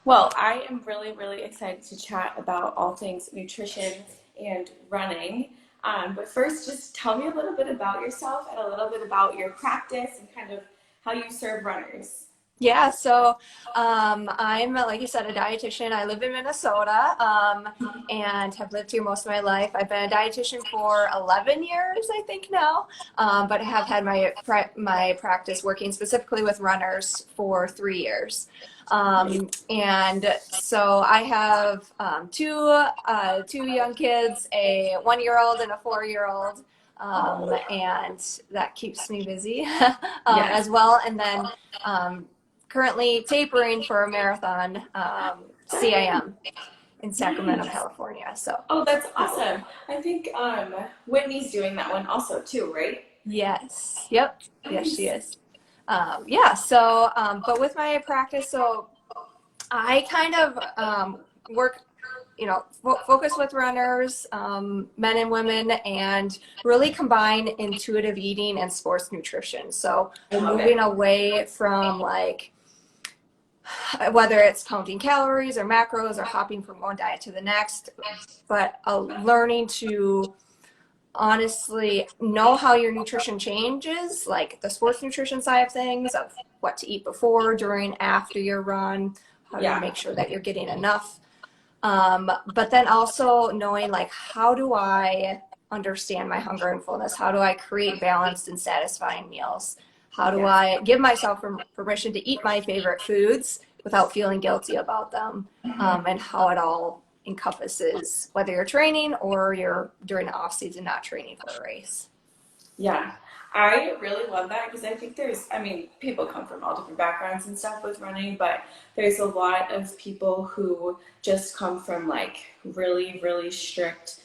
Well, I am really, really excited to chat about all things nutrition and running. But first, just tell me a little bit about yourself and a little bit about your practice and kind of how you serve runners. Yeah, so I'm, like you said, a dietitian. I live in Minnesota and have lived here most of my life. I've been a dietitian for 11 years, I think now, but have had my practice working specifically with runners for 3 years. And so I have two young kids, a 1-year-old and a 4-year-old, and that keeps me busy Yes. as well. And then currently tapering for a marathon CIM in Sacramento, California. So Oh, that's awesome. I think Whitney's doing that one also too, right? yes, yep, yes she Nice. is. Yeah, so but with my practice, so I kind of work, focus with runners, men and women, and really combine intuitive eating and sports nutrition. So I love moving it. away from like whether it's counting calories or macros or hopping from one diet to the next, but learning to honestly know how your nutrition changes, like the sports nutrition side of things, of what to eat before, during, after your run, how to Yeah. make sure that you're getting enough. But then also knowing like, how do I understand my hunger and fullness? How do I create balanced and satisfying meals? How do Yes. I give myself permission to eat my favorite foods without feeling guilty about them? And how it all encompasses whether you're training or you're during the off season not training for a race. Yeah, I really love that because I think I mean, people come from all different backgrounds and stuff with running, but there's a lot of people who just come from like really, really strict,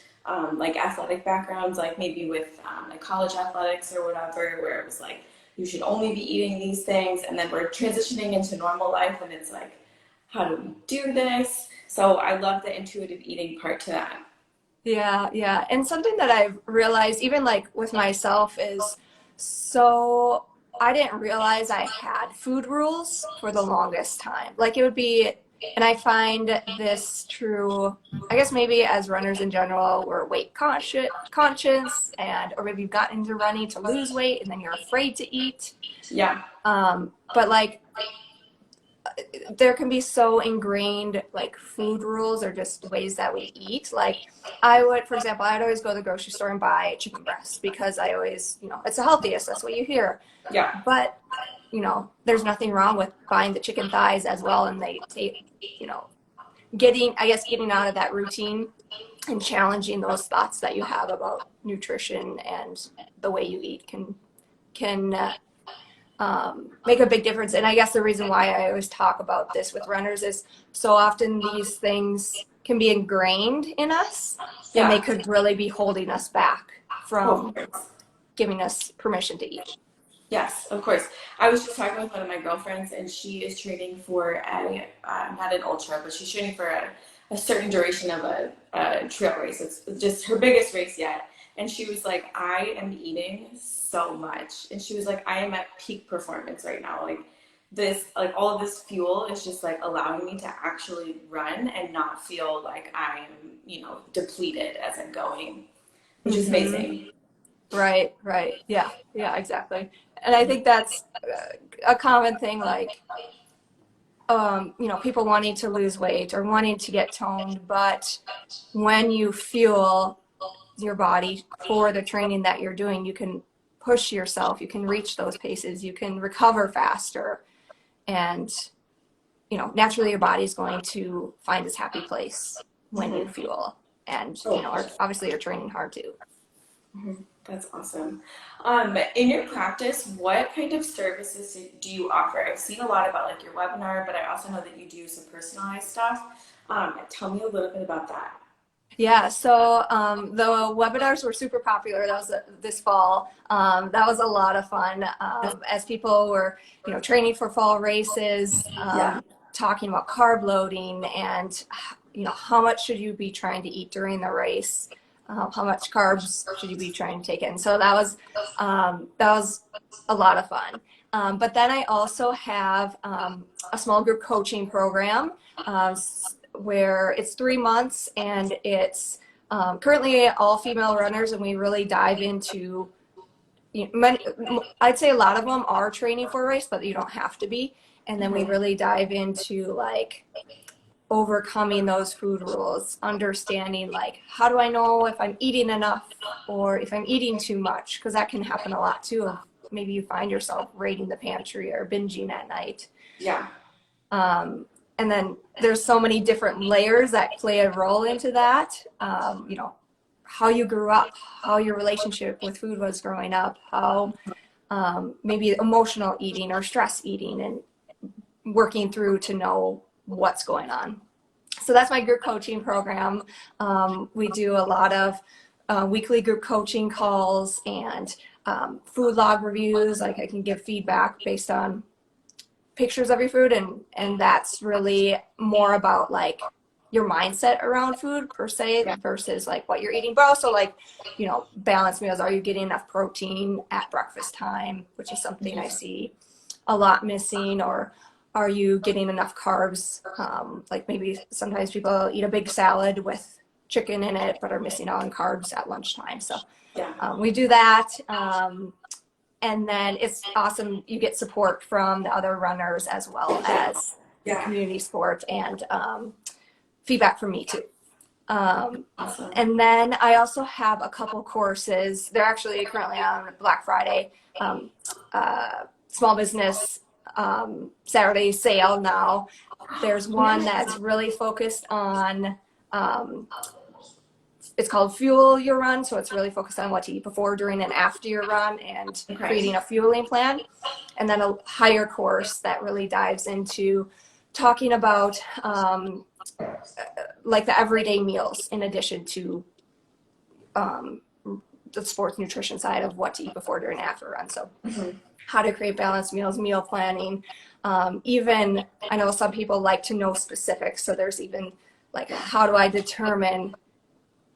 like athletic backgrounds, like maybe with like college athletics or whatever, where it was like you should only be eating these things, and then we're transitioning into normal life, and it's like, how do we do this? So I love the intuitive eating part to that. Yeah, yeah. And something that I've realized, even like with myself, is so I didn't realize I had food rules for the longest time. Like it would be, and I find this true, I guess maybe as runners in general, we're weight conscious, and or maybe you've gotten into running to lose weight and then you're afraid to eat. Yeah. But like there can be so ingrained like food rules or just ways that we eat. Like I would, for example, I'd always go to the grocery store and buy chicken breast because I always, it's the healthiest. That's what you hear. Yeah. But, there's nothing wrong with buying the chicken thighs as well. And they take, getting out of that routine and challenging those thoughts that you have about nutrition and the way you eat can make a big difference. And I guess the reason why I always talk about this with runners is so often these things can be ingrained in us and they Yeah. could really be holding us back Oh, of from course. giving us permission to eat. Yes, of course. I was just talking with one of my girlfriends, and she is training for not an ultra, but she's training for a certain duration of a trail race. It's just her biggest race yet. And she was like, I am eating so much. And she was like, I am at peak performance right now. Like this, like all of this fuel is just like allowing me to actually run and not feel like I'm, depleted as I'm going, which is Mm-hmm. amazing. Right, right. Yeah, yeah, exactly. And I think that's a common thing, like, people wanting to lose weight or wanting to get toned, but when you fuel your body for the training that you're doing, you can push yourself, you can reach those paces, you can recover faster, and naturally your body's going to find its happy place when you Mhm. fuel. And Oh, obviously you're training hard too. that's awesome. In your practice, what kind of services do you offer? I've seen a lot about like your webinar, but I also know that you do some personalized stuff. Tell me a little bit about that. Yeah, so the webinars were super popular. That was this fall. That was a lot of fun as people were, training for fall races, Yeah. talking about carb loading and, how much should you be trying to eat during the race? How much carbs should you be trying to take in? So that was a lot of fun. But then I also have a small group coaching program where it's 3 months, and it's currently all female runners, and we really dive into, I'd say a lot of them are training for a race, but you don't have to be. And then we really dive into like overcoming those food rules, understanding like, how do I know if I'm eating enough or if I'm eating too much? Because that can happen a lot too. Maybe you find yourself raiding the pantry or binging at night. Yeah. And then there's so many different layers that play a role into that. How you grew up, how your relationship with food was growing up, how maybe emotional eating or stress eating, and working through to know what's going on. So that's my group coaching program. We do a lot of weekly group coaching calls and food log reviews. Like I can give feedback based on pictures of your food, and that's really more about like your mindset around food per se versus like what you're eating, but also like, balanced meals. Are you getting enough protein at breakfast time, which is something I see a lot missing, or are you getting enough carbs? Like maybe sometimes people eat a big salad with chicken in it, but are missing out on carbs at lunchtime. So we do that. And then it's awesome. You get support from the other runners as well as the community sport, and feedback from me too. Awesome. And then I also have a couple courses. They're actually currently on Black Friday, small business Saturday sale now. There's one that's really focused on, it's called Fuel Your Run. So it's really focused on what to eat before, during, and after your run, and creating a fueling plan. And then a higher course that really dives into talking about like the everyday meals in addition to the sports nutrition side of what to eat before, during, and after a run. So how to create balanced meals, meal planning. Even I know some people like to know specifics. So there's even like, how do I determine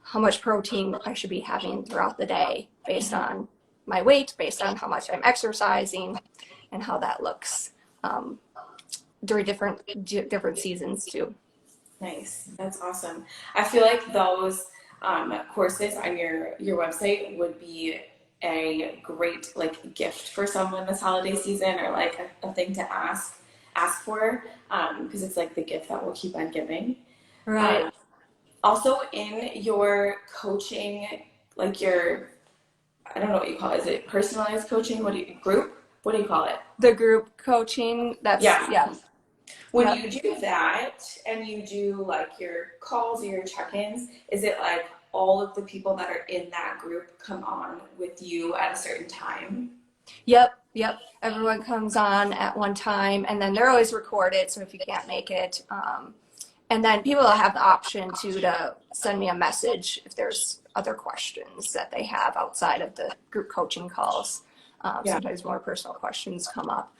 how much protein I should be having throughout the day based on my weight, based on how much I'm exercising, and how that looks during different seasons too. Nice. That's awesome. I feel like those courses on your website would be a great like gift for someone this holiday season, or like a thing to ask for, because it's like the gift that will keep on giving. Right. Also in your coaching, like your, I don't know what you call it. Is it personalized coaching? Group? What do you call it? The group coaching. That's yeah. When you do that and you do like your calls or your check-ins, is it like all of the people that are in that group come on with you at a certain time? Yep. Everyone comes on at one time, and then they're always recorded. So if you can't make it, and then people have the option to send me a message if there's other questions that they have outside of the group coaching calls. Sometimes more personal questions come up.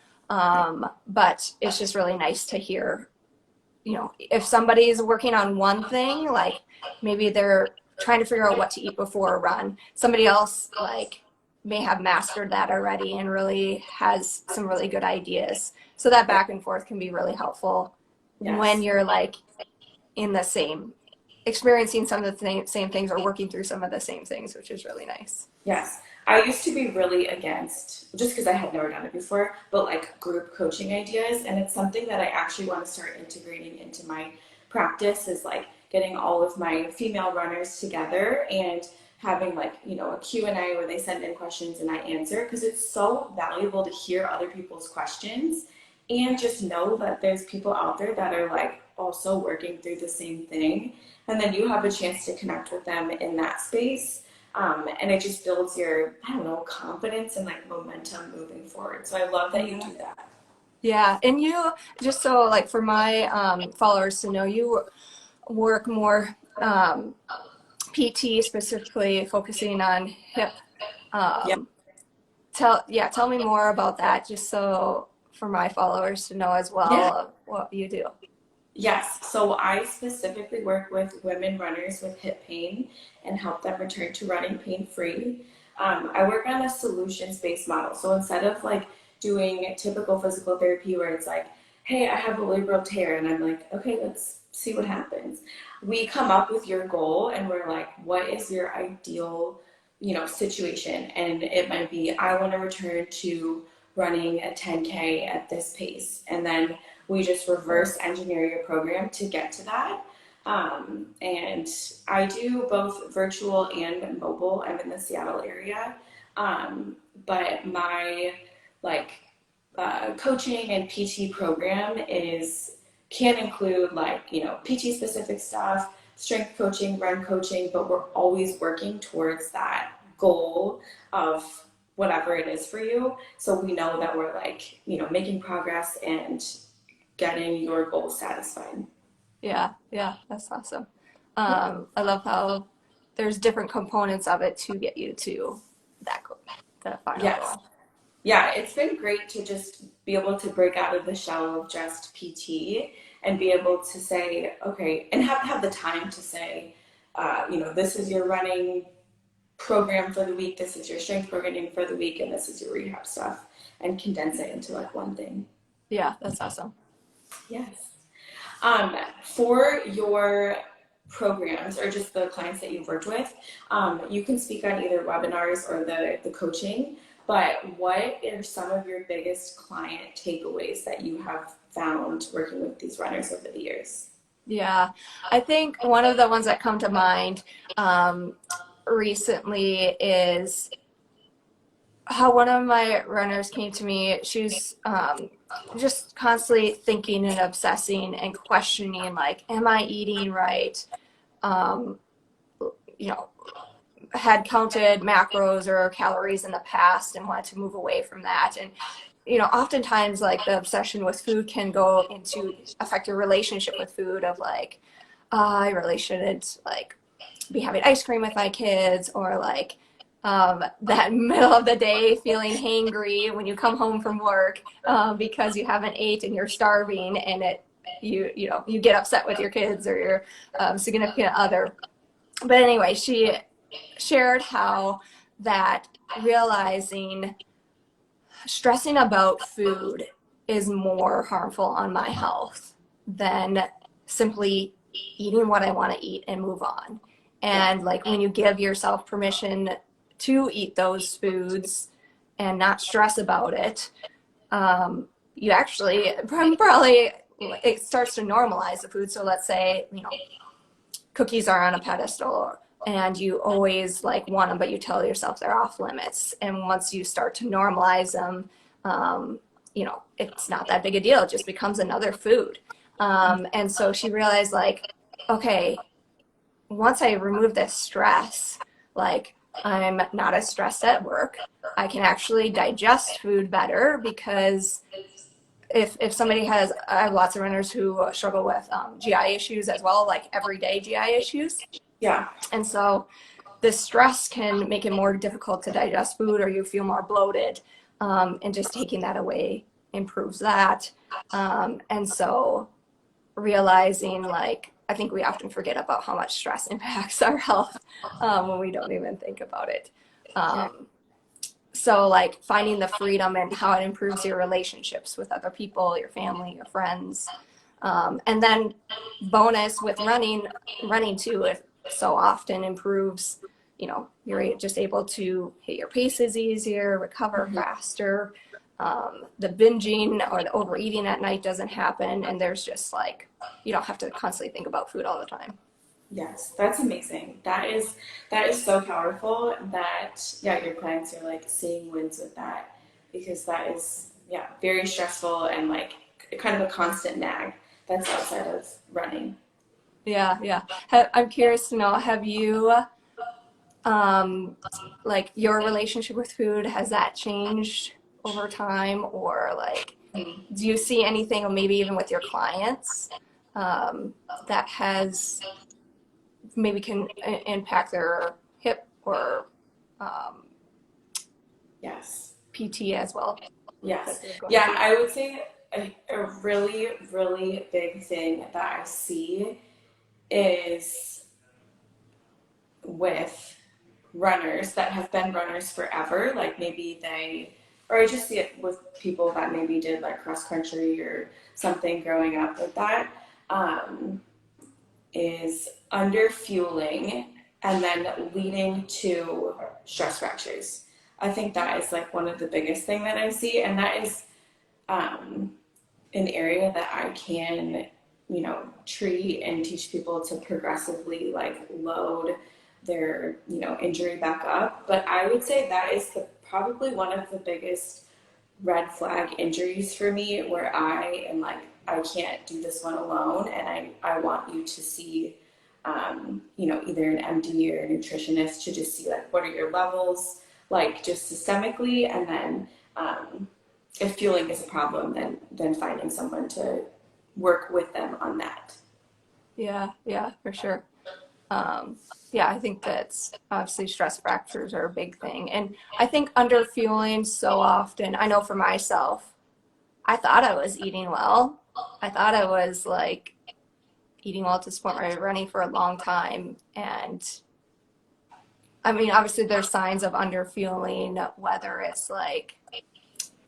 But it's just really nice to hear, if somebody is working on one thing, like maybe they're trying to figure out what to eat before a run. Somebody else like may have mastered that already and really has some really good ideas. So that back and forth can be really helpful when you're like in the same, experiencing some of the same things or working through some of the same things, which is really nice. Yes. I used to be really against, just because I had never done it before, but like group coaching ideas. And it's something that I actually want to start integrating into my practice, is like getting all of my female runners together and having like, a Q&A where they send in questions and I answer, because it's so valuable to hear other people's questions and just know that there's people out there that are like also working through the same thing. And then you have a chance to connect with them in that space. And it just builds your, confidence and like momentum moving forward. So I love that you do that. Yeah. And you, just so like for my followers to know, you work more PT, specifically focusing on hip. Tell me more about that, just so for my followers to know as well what you do. Yes, so I specifically work with women runners with hip pain and help them return to running pain-free. I work on a solutions-based model. So instead of like doing typical physical therapy where it's like, hey, I have a labral tear, and I'm like, okay, let's see what happens. We come up with your goal, and we're like, what is your ideal, situation? And it might be, I want to return to running a 10K at this pace, and then we just reverse engineer your program to get to that. And I do both virtual and mobile. I'm in the Seattle area. But my like coaching and PT program can include PT specific stuff, strength coaching, run coaching, but we're always working towards that goal of whatever it is for you. So we know that we're making progress and getting your goal satisfied. Yeah, that's awesome. I love how there's different components of it to get you to that goal, the final Yes. goal. Yeah, it's been great to just be able to break out of the shell of just PT and be able to say, okay, and have the time to say, this is your running program for the week, this is your strength programming for the week, and this is your rehab stuff, and condense it into one thing. Yeah, that's awesome. Yes. For your programs or just the clients that you've worked with, you can speak on either webinars or the coaching, but what are some of your biggest client takeaways that you have found working with these runners over the years? Yeah, I think one of the ones that come to mind recently is how one of my runners came to me. She's just constantly thinking and obsessing and questioning, like, am I eating right? Um, you know, had counted macros or calories in the past and wanted to move away from that. And, oftentimes like the obsession with food can go into affect your relationship with food of like, I really shouldn't like be having ice cream with my kids, or like that middle of the day feeling hangry when you come home from work because you haven't ate and you're starving, and you get upset with your kids or your significant other. But anyway, she shared how that realizing stressing about food is more harmful on my health than simply eating what I want to eat and move on. And like when you give yourself permission to eat those foods and not stress about it, you actually probably, it starts to normalize the food. So let's say, cookies are on a pedestal and you always like want them, but you tell yourself they're off limits. And once you start to normalize them, it's not that big a deal. It just becomes another food. And so she realized like, okay, once I remove this stress, like I'm not as stressed at work. I can actually digest food better because if somebody has, I have lots of runners who struggle with GI issues as well, like everyday GI issues. Yeah. And so the stress can make it more difficult to digest food, or you feel more bloated. And just taking that away improves that. And so realizing like, I think we often forget about how much stress impacts our health when we don't even think about it. So like finding the freedom and how it improves your relationships with other people, your family, your friends. And then bonus with running too, it so often improves, you're just able to hit your paces easier, recover faster. The binging or the overeating at night doesn't happen. And there's just like, you don't have to constantly think about food all the time. Yes, that's amazing. That is so powerful that your clients are like seeing wins with that, because that is very stressful and like kind of a constant nag that's outside of running. Yeah. I'm curious to know, have you like your relationship with food, has that changed over time, or like do you see anything, or maybe even with your clients, that has maybe can impact their hip or Yes. PT as well? Yes. Yeah, I would say a really, really big thing that I see is with runners that have been runners forever. Like maybe they or I just see it with people that maybe did like cross country or something growing up with that, um, is under fueling and then leading to stress fractures. I think that is like one of the biggest thing that I see, and that is um, an area that I can, treat and teach people to progressively like load their, injury back up. But I would say that is probably one of the biggest red flag injuries for me where I am like, I can't do this one alone. And I want you to see, either an MD or a nutritionist to just see like, what are your levels, like just systemically. And then if fueling is a problem, then finding someone to work with them on that. Yeah, yeah, for sure. Yeah, I think that's obviously stress fractures are a big thing. And I think under fueling so often, I know for myself, I thought I was eating well. I thought I was like eating well to support my running for a long time. And I mean, obviously there's signs of under fueling, whether it's like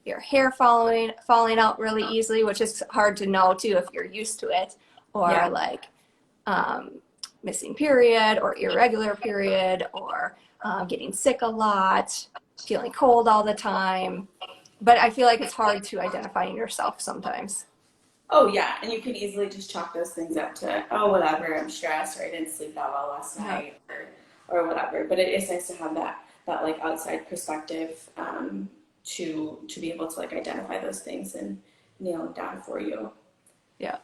your hair falling out really easily, which is hard to know too if you're used to it, or Yeah. like um, missing period or irregular period, or getting sick a lot, feeling cold all the time. But I feel like it's hard to identify in yourself sometimes. Oh yeah, and you can easily just chalk those things up to, oh whatever, I'm stressed or I didn't sleep that well last Yeah. night or whatever. But it is nice to have that like outside perspective, to be able to like identify those things and nail them down for you. Yeah.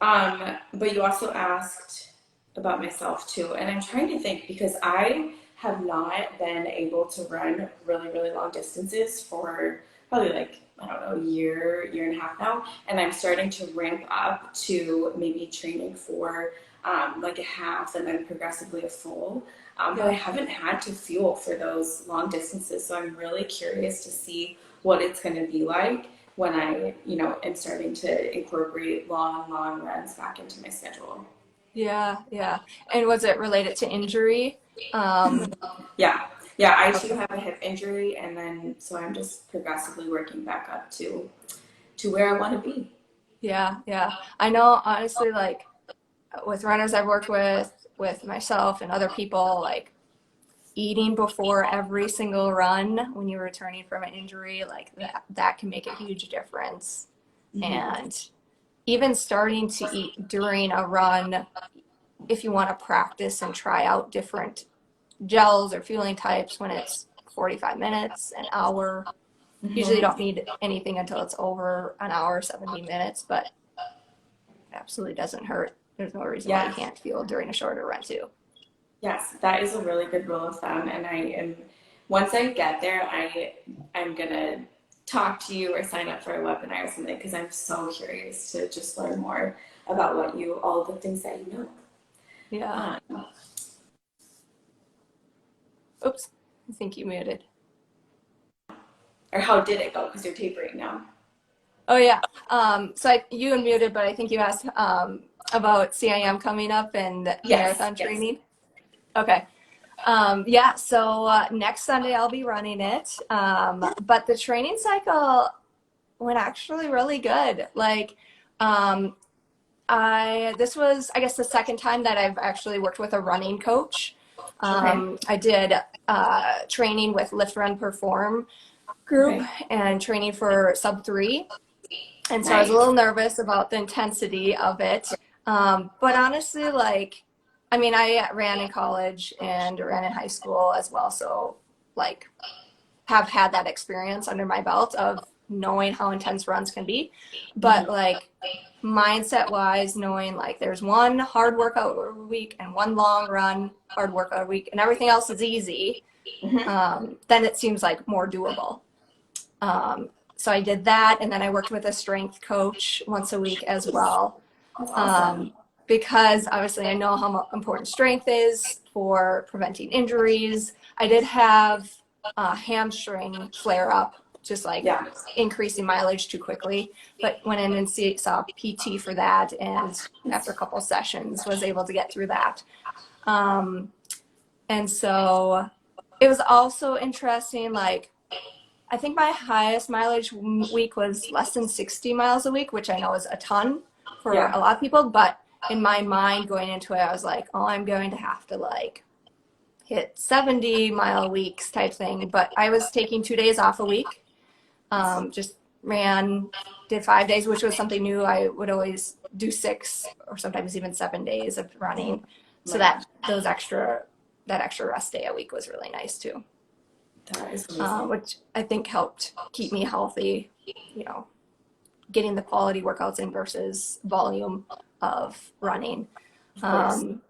But you also asked about myself too, and I'm trying to think because I have not been able to run really, really long distances for probably like, I don't know, year and a half now, and I'm starting to ramp up to maybe training for like a half and then progressively a full. But I Yeah. haven't had to fuel for those long distances, so I'm really curious to see what it's going to be like when I, am starting to incorporate long runs back into my schedule. Yeah. Yeah. And was it related to injury? Um, Yeah. Yeah, I too okay. have a hip injury, and then so I'm just progressively working back up to where I want to be. Yeah. Yeah. I know, honestly, like with runners I've worked with myself and other people, like eating before every single run when you're returning from an injury, like that can make a huge difference. Mm-hmm. And even starting to eat during a run, if you want to practice and try out different gels or fueling types when it's 45 minutes, an hour. Usually you Mm-hmm. don't need anything until it's over an hour, 70 minutes, but it absolutely doesn't hurt. There's no reason why you Yes, can't fuel during a shorter run too. yes, that is a really good rule of thumb, and I am once I get there, I'm gonna talk to you or sign up for a webinar or something because I'm so curious to just learn more about all the things that you know. Yeah. Um, Oops. I think you muted. or how did it go? Because you're tapering now. Oh yeah. You unmuted, but I think you asked about CIM coming up and Yes, marathon yes. training. Okay. Yeah, so next Sunday I'll be running it. But the training cycle went actually really good. Like, um, this was, I guess, the second time that I've actually worked with a running coach. Okay, I did training with Lift Run Perform group okay, and training for sub 3. And so I was a nice. little nervous about the intensity of it. But honestly, like, I mean, I ran in college and ran in high school as well. So, like, have had that experience under my belt of knowing how intense runs can be. But, Mm-hmm. like, mindset wise, knowing like there's one hard workout a week and one long run hard workout a week and everything else is easy, Mm-hmm. then it seems like more doable. So I did that, and then I worked with a strength coach once a week as well, That's awesome. um, because obviously I know how important strength is for preventing injuries. I did have a hamstring flare up, just like Yeah. increasing mileage too quickly, but went in and saw PT for that, and after a couple sessions was able to get through that. Um, and so it was also interesting, like I think my highest mileage week was less than 60 miles a week, which I know is a ton for Yeah. a lot of people. But in my mind going into it, I was like, oh, I'm going to have to like hit 70-mile weeks type thing. But I was taking 2 days off a week. Just did 5 days, which was something new. I would always do 6 or sometimes even 7 days of running. So My gosh, that extra rest day a week was really nice too. that is amazing. Which I think helped keep me healthy, getting the quality workouts in versus volume of running. Of course. Um,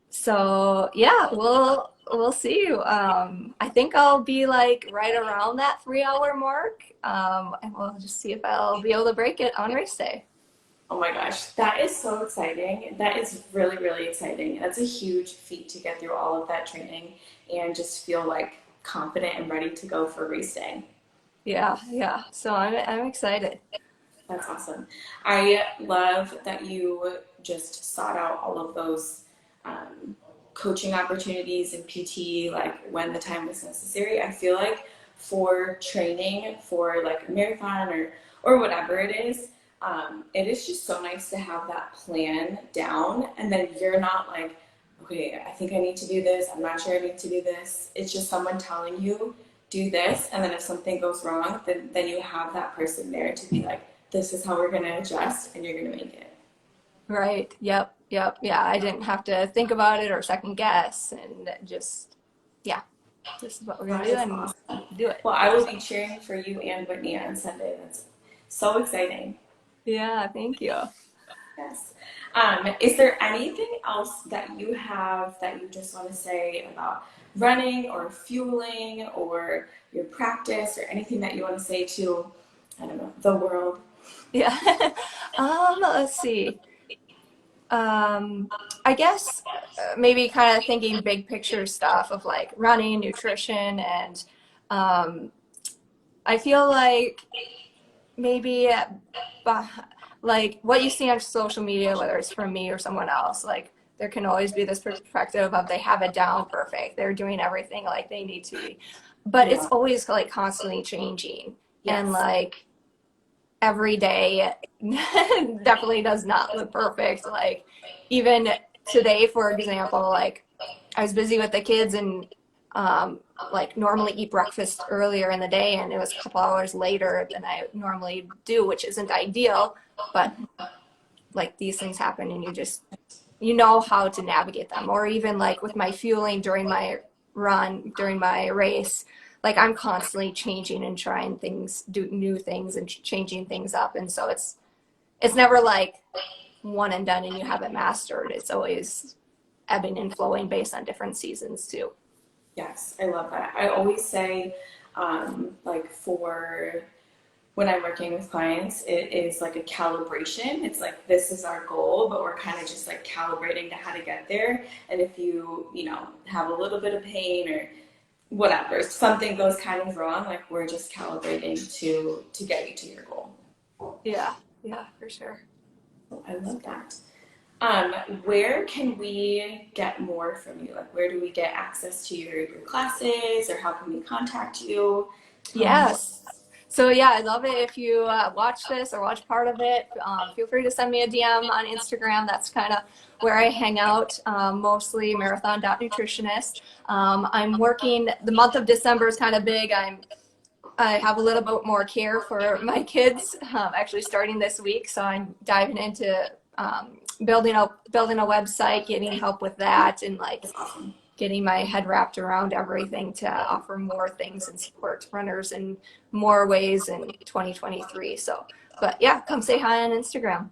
so yeah, we'll see. I think I'll be like right around that 3 hour mark, and we'll just see if I'll be able to break it on race day. Oh my gosh, that is so exciting. That is really, really exciting. That's a huge feat to get through all of that training and just feel like confident and ready to go for race day. Yeah, yeah. So I'm excited. That's awesome. I love that you just sought out all of those um, coaching opportunities and PT, like when the time was necessary. I feel like for training for like a marathon or whatever it is just so nice to have that plan down, and then you're not like, okay, I think I need to do this. I'm not sure I need to do this. It's just someone telling you do this, and then if something goes wrong, then you have that person there to be like, this is how we're going to adjust and you're going to make it. Right. Yep. Yep. Yeah. I didn't have to think about it or second guess and just, yeah, this is what we're going That to do is and awesome. do it. Well, I will be cheering for you and Whitney on Sunday. That's so exciting. Yeah. Thank you. Yes. Is there anything else that you have that you just want to say about running or fueling or your practice or anything that you want to say to, I don't know, the world? Yeah. Let's see. I guess maybe kind of thinking big picture stuff of like running, nutrition, and um, I feel like maybe like what you see on social media, whether it's from me or someone else, like there can always be this perspective of they have it down perfect, they're doing everything like they need to be, but it's Yeah. always like constantly changing, and Yes. like every day definitely does not look perfect. Like even today, for example, like I was busy with the kids and like normally eat breakfast earlier in the day, and it was a couple hours later than I normally do, which isn't ideal, but like these things happen and you know how to navigate them. Or even like with my fueling during my run, during my race, like I'm constantly changing and trying things, do new things and changing things up. And so it's never like one and done and you have it mastered. It's always ebbing and flowing based on different seasons too. Yes, I love that. I always say, like for when I'm working with clients, it is like a calibration. It's like this is our goal, but we're kind of just like calibrating to how to get there. And if you have a little bit of pain or whatever, if something goes kind of wrong, like we're just calibrating to get you to your goal. Yeah, yeah, for sure. I love that. Um, where can we get more from you? Like, where do we get access to your classes, or how can we contact you? What? Yes. So yeah, I'd love it if you watch this or watch part of it. Feel free to send me a DM on Instagram. That's kind of where I hang out, mostly Marathon Nutritionist. I'm working, the month of December is kind of big. I have a little bit more care for my kids, actually starting this week. So I'm diving into building a website, getting help with that, and like That's awesome. getting my head wrapped around everything to offer more things and support runners in more ways in 2023. So, but yeah, come say hi on Instagram.